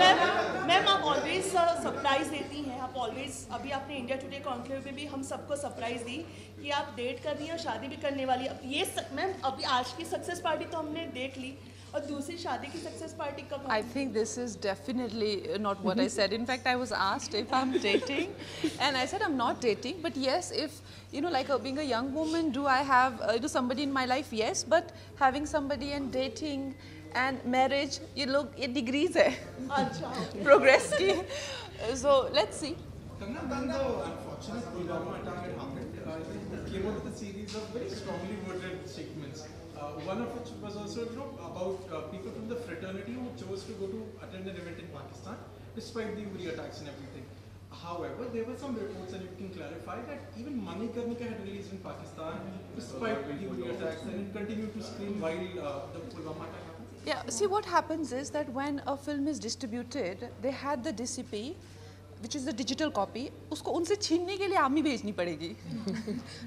Ma'am आप always surprise देती हैं, आप ऑलवेज, अभी आपने इंडिया टुडे कॉन्क्लेव में भी हम सबको सरप्राइज दी कि आप डेट कर रही हैं और शादी भी करने वाली है। अब ये मैम अभी आज की सक्सेस पार्टी तो हमने देख ली, और दूसरी शादी की सक्सेस पार्टी कब? I think this is definitely not what I said. In fact, I was asked if I'm dating, and I said I'm not dating. But yes, if like being a young woman, do I have somebody in my life? Yes, but having somebody and dating and marriage, ये degrees है, progress की. So let's see. Kannan, when the unfortunate Pulwama attack had happened, it came out with a series of very strongly worded statements. One of which was also, about people from the fraternity who chose to go to attend an event in Pakistan, despite the Uri attacks and everything. However, there were some reports, and you can clarify, that even Manikarnika had released in Pakistan, despite the Uri attacks, and it continued to screen while the Pulwama attack happened. Yeah, see what happens is that when a film is distributed, they had the DCP, which is the digital copy, उसको उनसे छीनने के लिए army भेजनी पड़ेगी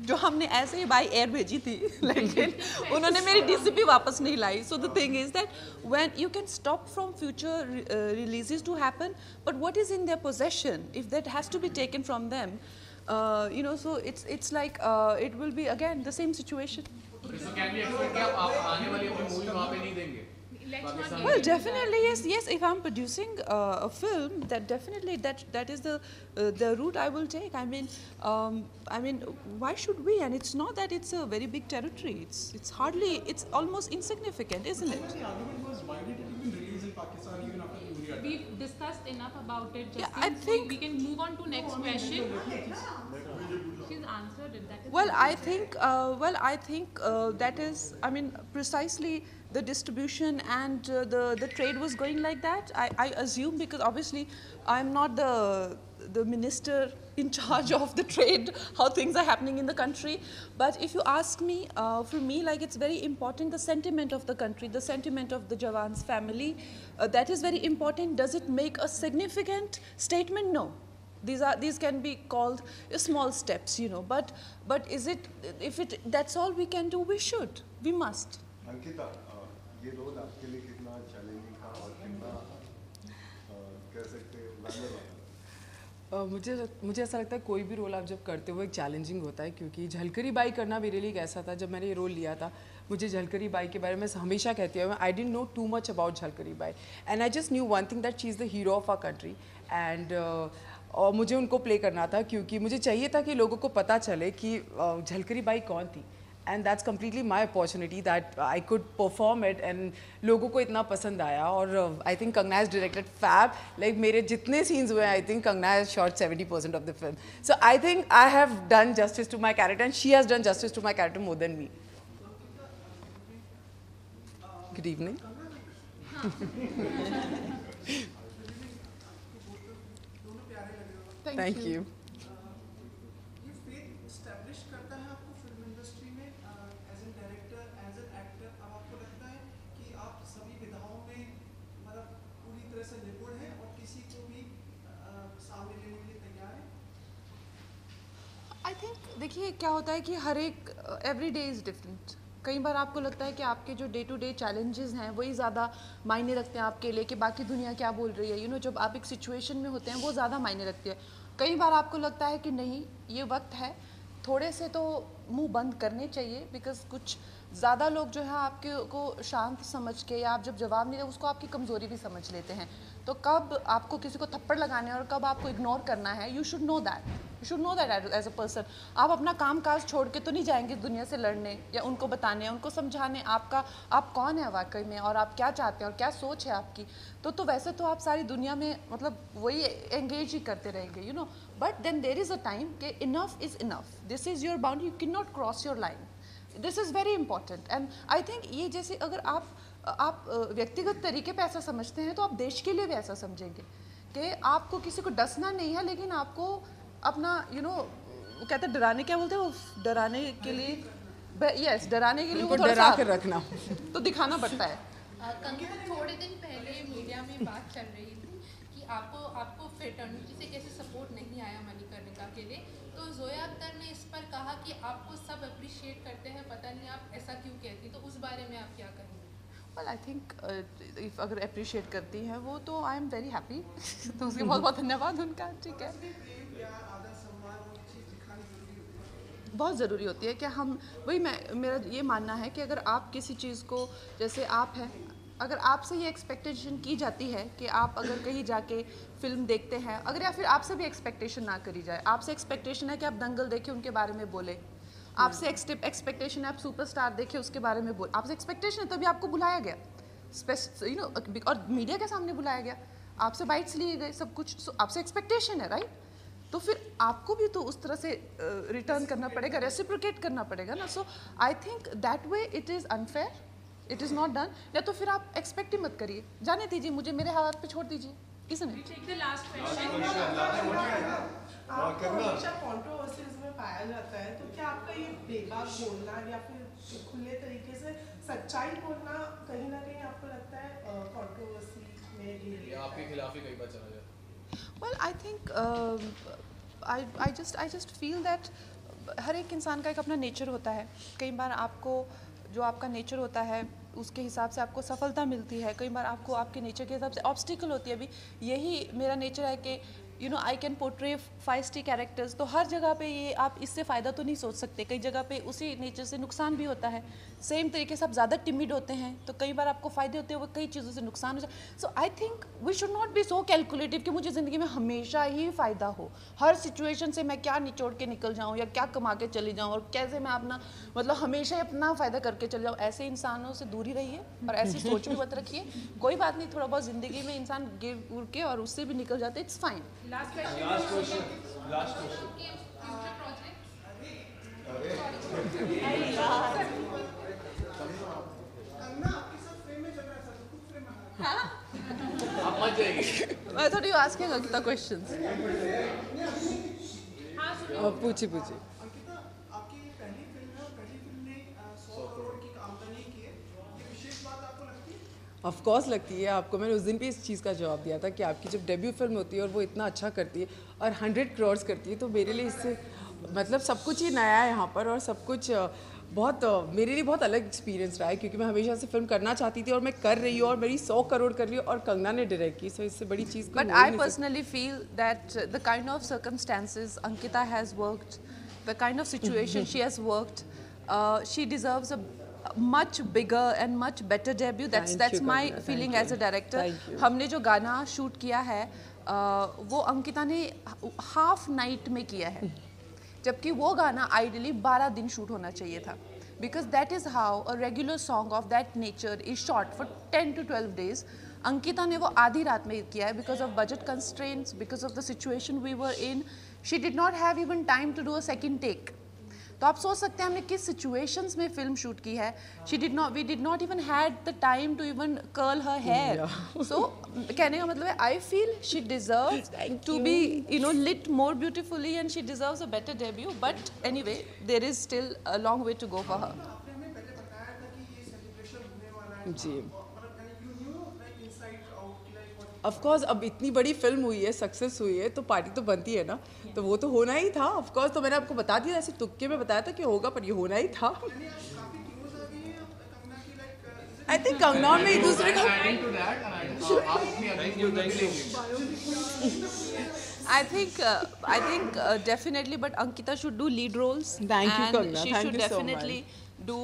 जो हमने ऐसे ही बाई एयर भेजी थी, लेकिन उन्होंने मेरी DCP वापस नहीं लाई. So the thing is that when you can stop from future releases to happen, but what is in their possession, if that has to be taken from them, so it's like it will be again the same situation. So can we expect कि आप आने वाली अपनी movie वहाँ पे नहीं देंगे? Well, definitely yes. If I'm producing a film, that definitely that is the route I will take. I mean, why should we? And it's not that it's a very big territory. It's almost insignificant, isn't it? The argument was, why did it even release in Pakistan even after the Uri attack? We've discussed enough about it. Yeah, I think we can move on to next question. She's answered it. That is well, I think that is, I mean, precisely the distribution and the trade was going like that. I assume, because obviously I'm not the minister in charge of the trade, how things are happening in the country. But if you ask me, for me, like, it's very important, the sentiment of the country, the sentiment of the Jawan's family, that is very important. Does it make a significant statement? No. These can be called small steps, but is it, if it, that's all we can do, we must. Ankita, ये role आपके लिए कितना challenging था और कितना कह सकते हैं वैल्यूएबल? मुझे ऐसा लगता है कोई भी रोल आप जब करते हो एक चैलेंजिंग होता है, क्योंकि झलकरी बाई करना मेरे लिए एक ऐसा था. जब मैंने ये रोल लिया था, मुझे झलकरी बाई के बारे में हमेशा कहती हूँ, I didn't know too much about Jhalkari Bai, and I just knew one thing, that she is the hero of our country. And और मुझे उनको प्ले करना था, क्योंकि मुझे चाहिए था कि लोगों को पता चले कि झलकरी बाई कौन थी. And that's completely my opportunity that I could perform it, and लोगों को इतना पसंद आया. और I think Kangna has directed fab. Like मेरे जितने scenes हुए, I think Kangna has shot 70% of the film. So I think I have done justice to my character, and she has done justice to my character more than me. Good evening. Thank you. I think देखिए क्या होता है कि हर एक every day is different. कई बार आपको लगता है कि आपके जो डे टू डे चैलेंजेस हैं वही ज़्यादा मायने रखते हैं आपके लिए, कि बाकी दुनिया क्या बोल रही है. जब आप एक सिचुएशन में होते हैं वो ज़्यादा मायने रखती है. कई बार आपको लगता है कि नहीं, ये वक्त है थोड़े से तो मुंह बंद करने चाहिए, बिकॉज कुछ ज़्यादा लोग जो है आपके को शांत समझ के, या आप जब जवाब नहीं दे उसको आपकी कमज़ोरी भी समझ लेते हैं. तो कब आपको किसी को थप्पड़ लगाने और कब आपको इग्नोर करना है, you should know that as a person. आप अपना काम काज छोड़ के तो नहीं जाएंगे दुनिया से लड़ने या उनको बताने, उनको समझाने आप कौन है वाकई में, और आप क्या चाहते हैं और क्या सोच है आपकी. तो वैसे तो आप सारी दुनिया में मतलब वही एंगेज ही करते रहेंगे, but then there is a time कि enough is enough, this is your boundary, you can not cross your line. This is very important. And I think ये जैसे अगर आप व्यक्तिगत तरीके पे ऐसा समझते हैं तो आप देश के लिए भी ऐसा समझेंगे कि आपको किसी को डसना नहीं है, लेकिन आपको अपना वो कहते हैं डराने, क्या बोलते हैं वो, डराने के लिए, यस, डराने के लिए वो डरा के रखना तो दिखाना पड़ता है. कंगना, थोड़े दिन पहले मीडिया में बात चल रही थी कि आपको फ्रेटर्निटी से कैसे सपोर्ट नहीं आया मणिकर्णिका के लिए, तो जोया अख्तर ने इस पर कहा कि आपको सब अप्रिशिएट करते हैं, पता नहीं आप ऐसा क्यों कहती. तो उस बारे में आप क्या कहेंगे? वेल आई थिंक इफ अगर अप्रिशिएट करती हैं वो तो आई एम वेरी हैप्पी तो उसके बहुत बहुत धन्यवाद उनका, ठीक है। बहुत ज़रूरी होती है कि हम वही मेरा ये मानना है कि अगर आप किसी चीज़ को जैसे आप हैं, अगर आपसे ये एक्सपेक्टेशन की जाती है कि आप अगर कहीं जाके फिल्म देखते हैं, अगर या फिर आपसे भी एक्सपेक्टेशन ना करी जाए, आपसे एक्सपेक्टेशन है कि आप दंगल देखें उनके बारे में बोले, आपसे एक्सपेक्टेशन है आप सुपरस्टार देखें उसके बारे में बोले, आपसे एक्सपेक्टेशन है तभी आपको बुलाया गया, यू नो, और मीडिया के सामने बुलाया गया, आपसे बाइट्स लिए गए, सब कुछ आपसे एक्सपेक्टेशन है, राइट? तो फिर आपको भी तो उस तरह से रिटर्न करना पड़ेगा, रेसिप्रोकेट करना पड़ेगा ना। So I think that way it is unfair, it is not done. या तो फिर आप एक्सपेक्ट ही मत करिए, जाने दीजिए, मुझे मेरे हालात पे छोड़ दीजिए, इसमें Take the last question. आपको हमेशा कंट्रोवर्सीज में पाया जाता है, तो क्या आपका ये बेबाक बोलना या फिर खुले तरीके से सच्चाई बोलना कहीं ना कहीं आपको लगता है कंट्रोवर्सी में या आपके खिलाफ ही कई बार चला जाए? Well I think I just feel that हर एक इंसान का एक अपना नेचर होता है। कई बार आपको जो आपका नेचर होता है उसके हिसाब से आपको सफलता मिलती है, कई बार आपको आपके नेचर के हिसाब से ऑब्स्टिकल होती है। अभी यही मेरा नेचर है कि you know I can portray feisty characters, तो हर जगह पे ये आप इससे फ़ायदा तो नहीं सोच सकते, कई जगह पे उसी नेचर से नुकसान भी होता है। सेम तरीके से आप ज़्यादा टिमिड होते हैं तो कई बार आपको फ़ायदे होते हैं, वो कई चीज़ों से नुकसान हो जाए। So I think we should not be so calculative कि मुझे ज़िंदगी में हमेशा ही फ़ायदा हो, हर सिचुएशन से मैं क्या निचोड़ के निकल जाऊँ या क्या कमा के चली जाऊँ और कैसे मैं अपना मतलब हमेशा ही अपना फ़ायदा करके चले जाऊँ। ऐसे इंसानों से दूर ही रहिए और ऐसी सोच भी मत रखिए। कोई बात नहीं, थोड़ा बहुत ज़िंदगी में इंसान गिर उड़ के और उससे भी निकल जाते, इट्स फाइन। Last question. आप मत जाइए। I thought you were asking Ankita questions. पूछिए पूछिए। अंकिता, आपकी पहली फिल्म है और पहली फिल्म ने 100 करोड़ की आमदनी की है, ये विशेष बात आपको लगती है? ऑफ कोर्स लगती है। आपको मैंने उस दिन भी इस चीज़ का जवाब दिया था कि आपकी जब डेब्यू फिल्म होती है और वो इतना अच्छा करती है और 100 करोड़ करती है, तो मेरे लिए इससे मतलब सब कुछ ही नया है यहाँ पर और सब कुछ बहुत मेरे लिए बहुत अलग एक्सपीरियंस रहा है, क्योंकि मैं हमेशा से फिल्म करना चाहती थी और मैं कर रही हूँ और मेरी 100 करोड़ कर रही हूँ और कंगना ने डायरेक्ट की, सो इससे बड़ी चीज़ But I personally feel that the kind of circumstances Ankita has worked, the kind of situation she has worked, she deserves a much bigger and much better debut. That's my feeling as a director. हमने जो गाना shoot किया है वो अंकिता ने half night में किया है, जबकि वो गाना आइडियली 12 दिन शूट होना चाहिए था, because that is how a regular song of that nature is shot for 10 to 12 days. Ankita ने वो आधी रात में किया है because of budget constraints, because of the situation we were in. She did not have even time to do a second take. तो आप सोच सकते हैं हमने किस situations में फिल्म शूट की है. We did not even had the time to even curl her hair. So कहने का मतलब है I feel she deserves to be lit more beautifully and she deserves a better debut. But anyway, there is still a long way to go for her. आपने हमें पहले बताया था कि ये सेलिब्रेशन होने वाला है, जी। you knew like inside out like what of course अब इतनी बड़ी फिल्म हुई है, सक्सेस हुई है, तो पार्टी तो बनती है ना, तो वो तो होना ही था ऑफ कोर्स। तो मैंने आपको बता दिया, ऐसे तुक्के में बताया था कि होगा, पर ये होना ही था। काफी क्लोज आ गई है कंगना की like आई थिंक कंगना में एक दूसरे का Adding to that, आप अपनी अगली फिल्म में लेंगे। I think definitely, but Ankita should do lead roles. Thank you, and Kangna. she Thank should you so definitely do.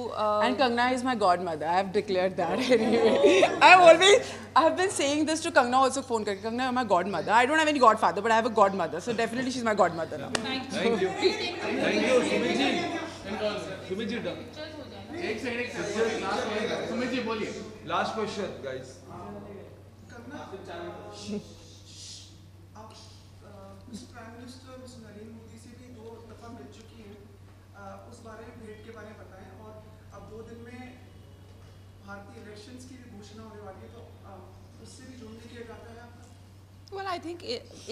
And Kangna is my godmother. I have declared that anyway. I have been saying this to Kangna also. Phone करके, Kangna, you're my godmother. I don't have any godfather, but I have a godmother. So definitely she's my godmother now. Thank you, Sumit ji. Sumit ji done। एक second, last Sumit ji बोलिए। Last question, guys. आप prime minister mister Narendra Modi से भी 2 दफा मिल चुकी हैं, उस बारे में भेंट के बारे में बताएं। और अब 2 दिन में भारतीय इलेक्शंस की भी घोषणा होने वाली है, तो उससे भी जुड़ने के लिए जाता है आपका? Well, I think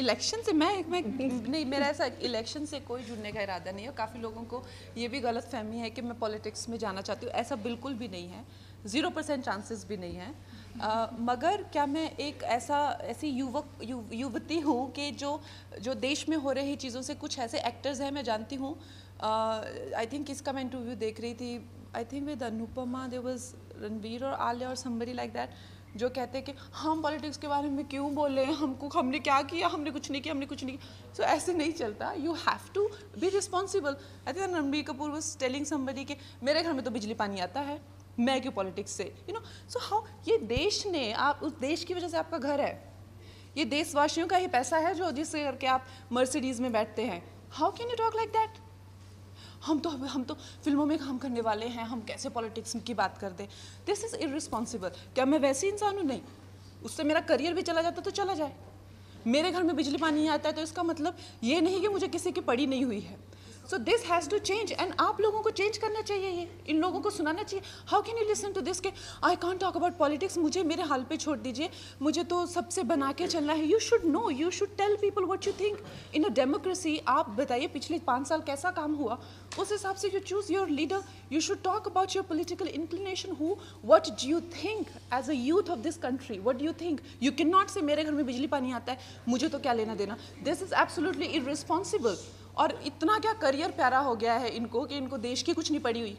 इलेक्शन से मैं नहीं, मेरा ऐसा इलेक्शन से कोई जुड़ने का इरादा नहीं है। काफ़ी लोगों को ये भी गलत फहमी है कि मैं पॉलिटिक्स में जाना चाहती हूँ, ऐसा बिल्कुल भी नहीं है, 0% चांसेस भी नहीं है। मगर क्या मैं एक ऐसी युवती हूँ कि जो देश में हो रही चीज़ों से कुछ ऐसे एक्टर्स हैं मैं जानती हूँ। आई थिंक इसका मैं इंटरव्यू देख रही थी, I think with Anupama there was Ranveer और आलिया और समबडी लाइक दैट, जो कहते हैं कि हम पॉलिटिक्स के बारे में क्यों बोले, हमने क्या किया, हमने कुछ नहीं किया। सो ऐसे नहीं चलता, you have to be responsible. I think Ranbir Kapoor was telling somebody कि मेरे घर में तो बिजली पानी आता है, मैं क्यों पॉलिटिक्स से, यू नो। सो हाउ, ये देश ने, आप उस देश की वजह से आपका घर है, ये देशवासियों का ही पैसा है जो जिससे करके आप मर्सिडीज में बैठते हैं। How can you talk like that? हम तो फिल्मों में काम करने वाले हैं, हम कैसे पॉलिटिक्स की बात कर दें? This is irresponsible. क्या मैं वैसी इंसान हूँ? नहीं, उससे मेरा करियर भी चला जाता तो चला जाए। मेरे घर में बिजली पानी नहीं आता है तो इसका मतलब ये नहीं कि मुझे किसी की पड़ी नहीं हुई है। So this has to change, and आप लोगों को चेंज करना चाहिए, ये इन लोगों को सुनाना चाहिए। How can you listen to this के I can't talk about politics, मुझे मेरे हाल पे छोड़ दीजिए, मुझे तो सबसे बना के चलना है। You should know, you should tell people what you think in a democracy. आप बताइए पिछले 5 साल कैसा काम हुआ, उस हिसाब से you choose your leader. You should talk about your political inclination, who what do you think as a youth of this country, what do you think. You can not say मेरे घर में बिजली पानी आता है, मुझे तो क्या लेना देना। This is absolutely irresponsible. और इतना क्या करियर प्यारा हो गया है इनको कि इनको देश की कुछ नहीं पड़ी हुई।